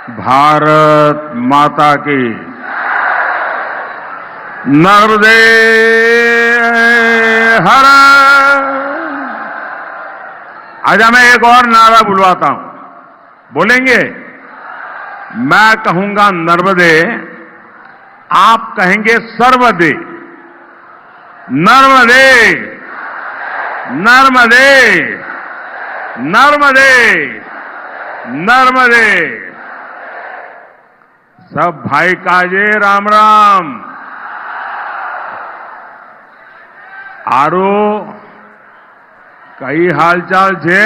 भारत माता की नर्मदे हर। आजा मैं एक और नारा बुलवाता हूं, बोलेंगे? मैं कहूंगा नर्मदे, आप कहेंगे सर्वदे। नर्मदे नर्मदे नर्मदे नर्मदे। सब भाई काजे राम राम। आरो कई हालचाल छे?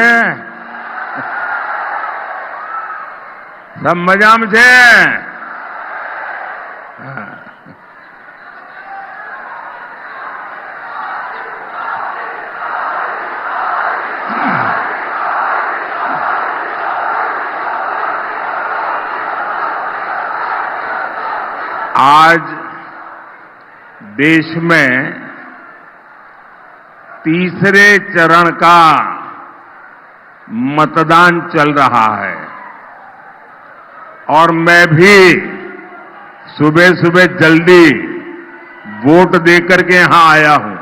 सब मजा में छे? आज देश में तीसरे चरण का मतदान चल रहा है और मैं भी सुबह सुबह जल्दी वोट देकर के यहां आया हूं।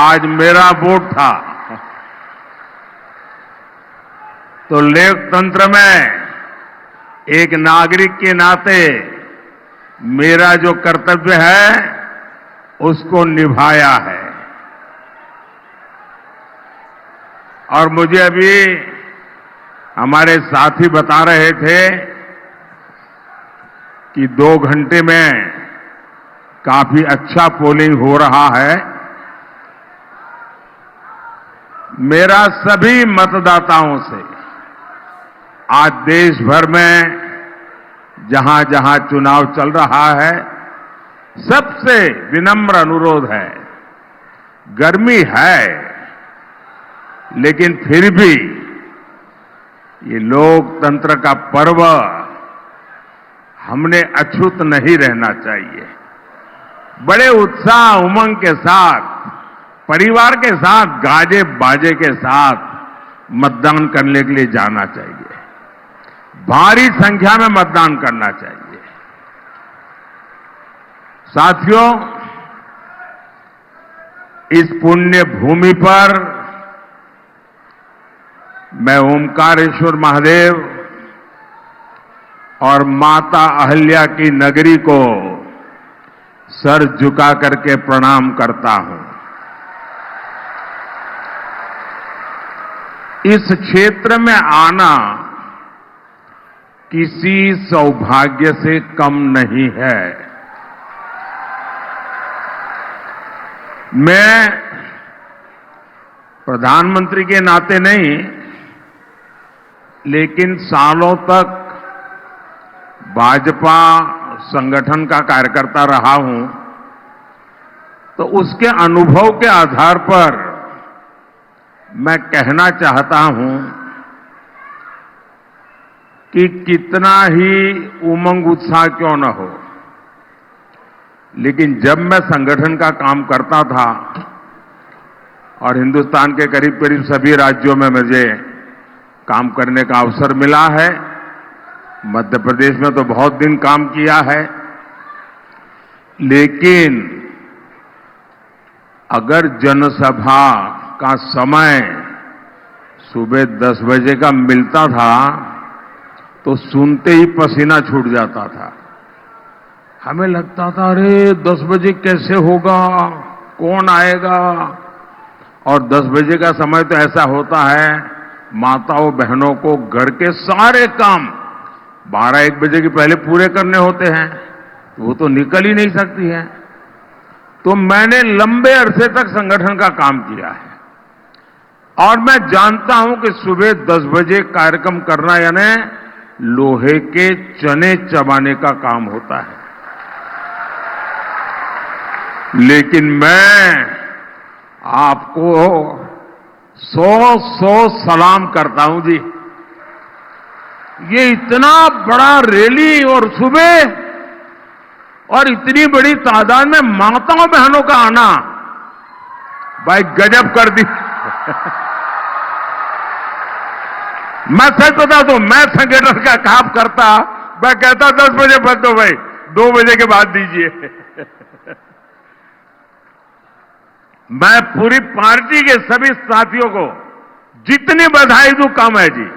आज मेरा वोट था। तो लोकतंत्र में एक नागरिक के नाते मेरा जो कर्तव्य है उसको निभाया है। और मुझे अभी हमारे साथी बता रहे थे कि 2 घंटे में काफी अच्छा पोलिंग हो रहा है। मेरा सभी मतदाताओं से आज देश भर में जहां जहां चुनाव चल रहा है, सबसे विनम्र अनुरोध है। गर्मी है, लेकिन फिर भी ये लोकतंत्र का पर्व हमने अछूत नहीं रहना चाहिए। बड़े उत्साह उमंग के साथ, परिवार के साथ, गाजे बाजे के साथ मतदान करने के लिए जाना चाहिए। भारी संख्या में मतदान करना चाहिए। साथियों, इस पुण्य भूमि पर मैं ओमकारेश्वर महादेव और माता अहल्या की नगरी को सर झुका करके प्रणाम करता हूं। इस क्षेत्र में आना किसी सौभाग्य से कम नहीं है। मैं प्रधानमंत्री के नाते नहीं, लेकिन सालों तक भाजपा संगठन का कार्यकर्ता रहा हूं, तो उसके अनुभव के आधार पर मैं कहना चाहता हूं कि कितना ही उमंग उत्साह क्यों न हो, लेकिन जब मैं संगठन का काम करता था और हिंदुस्तान के करीब करीब सभी राज्यों में मुझे काम करने का अवसर मिला है, मध्य प्रदेश में तो बहुत दिन काम किया है, लेकिन अगर जनसभा का समय सुबह 10 बजे का मिलता था तो सुनते ही पसीना छूट जाता था। हमें लगता था अरे 10 बजे कैसे होगा, कौन आएगा। और 10 बजे का समय तो ऐसा होता है, माताओं बहनों को घर के सारे काम 12-1 बजे के पहले पूरे करने होते हैं, वो तो निकल ही नहीं सकती है। तो मैंने लंबे अरसे तक संगठन का काम किया है और मैं जानता हूं कि सुबह 10 बजे कार्यक्रम करना यानी लोहे के चने चबाने का काम होता है। लेकिन मैं आपको 100 सलाम करता हूं जी। ये इतना बड़ा रैली और सुबह और इतनी बड़ी तादाद में माताओं बहनों का आना, भाई गजब कर दी। मैं सच बता दूं, मैं संगठन का काम करता, मैं कहता 10 बजे बंद दो भाई, 2 बजे के बाद दीजिए। मैं पूरी पार्टी के सभी साथियों को जितनी बधाई दूं कम है जी,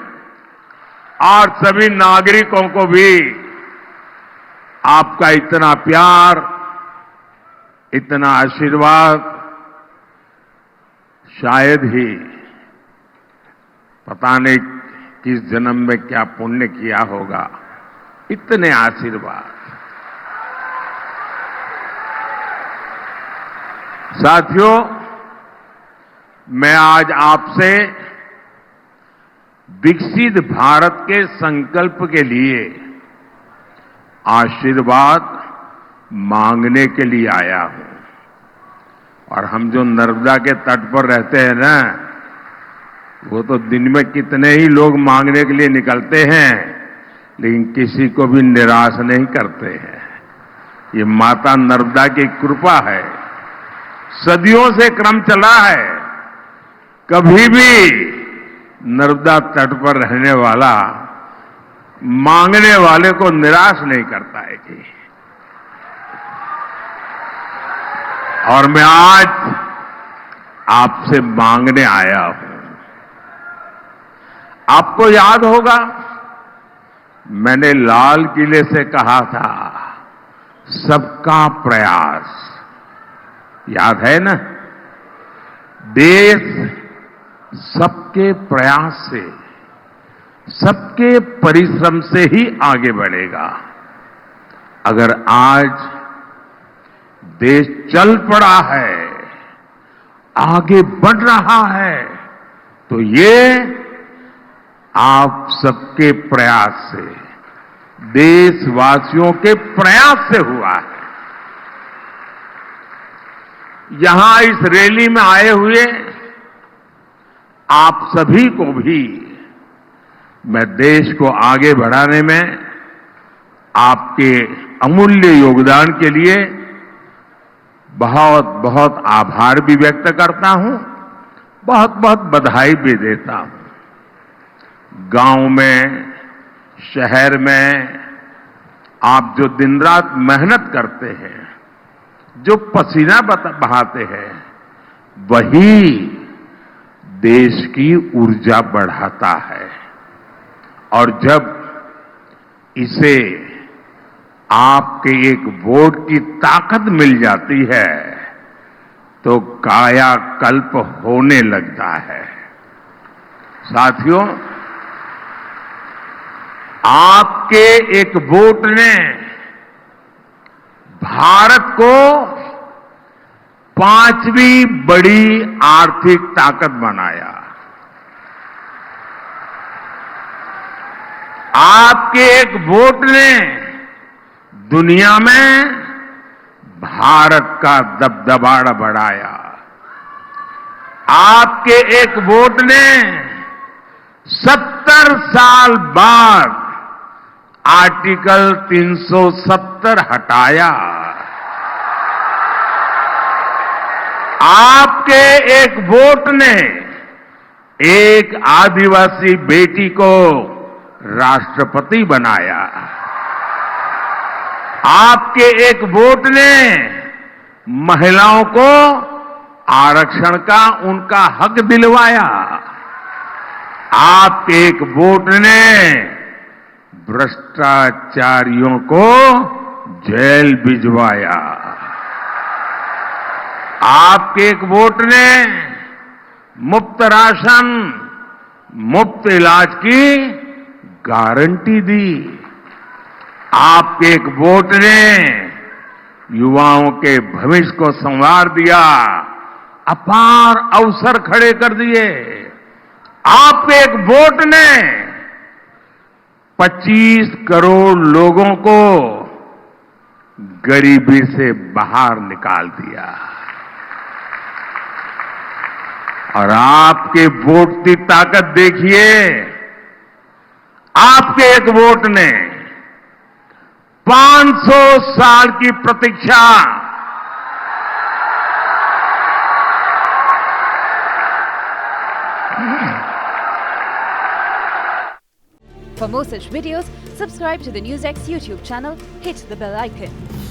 और सभी नागरिकों को भी आपका इतना प्यार, इतना आशीर्वाद शायद ही पता नहीं किस जन्म में क्या पुण्य किया होगा, इतने आशीर्वाद। साथियों, मैं आज आपसे विकसित भारत के संकल्प के लिए आशीर्वाद मांगने के लिए आया हूं। और हम जो नर्मदा के तट पर रहते हैं ना, वो तो दिन में कितने ही लोग मांगने के लिए निकलते हैं, लेकिन किसी को भी निराश नहीं करते हैं। ये माता नर्मदा की कृपा है, सदियों से क्रम चला है। कभी भी नर्मदा तट पर रहने वाला मांगने वाले को निराश नहीं करता है जी। और मैं आज आपसे मांगने आया हूं। आपको याद होगा, मैंने लाल किले से कहा था, सबका प्रयास, याद है ना? देश सबके प्रयास से, सबके परिश्रम से ही आगे बढ़ेगा। अगर आज देश चल पड़ा है, आगे बढ़ रहा है, तो ये आप सबके प्रयास से, देशवासियों के प्रयास से हुआ है। यहां इस रैली में आए हुए आप सभी को भी मैं देश को आगे बढ़ाने में आपके अमूल्य योगदान के लिए बहुत बहुत आभार भी व्यक्त करता हूं, बहुत बहुत बधाई भी देता हूं। गांव में, शहर में आप जो दिन रात मेहनत करते हैं, जो पसीना बहाते हैं, वही देश की ऊर्जा बढ़ाता है। और जब इसे आपके एक वोट की ताकत मिल जाती है, तो कायाकल्प होने लगता है। साथियों, आपके एक वोट ने भारत को 5वीं बड़ी आर्थिक ताकत बनाया। आपके एक वोट ने दुनिया में भारत का दबदबा बढ़ाया। आपके एक वोट ने 70 साल बाद आर्टिकल 370 हटाया। आपके एक वोट ने एक आदिवासी बेटी को राष्ट्रपति बनाया। आपके एक वोट ने महिलाओं को आरक्षण का उनका हक दिलवाया। आपके एक वोट ने भ्रष्टाचारियों को जेल भिजवाया। आपके एक वोट ने मुफ्त राशन, मुफ्त इलाज की गारंटी दी। आपके एक वोट ने युवाओं के भविष्य को संवार दिया, अपार अवसर खड़े कर दिए। आपके एक वोट ने 25 करोड़ लोगों को गरीबी से बाहर निकाल दिया। और आपके वोट की ताकत देखिए, आपके एक वोट ने 500 साल की प्रतीक्षा For more such videos, subscribe to the NewsX YouTube channel, hit the bell icon.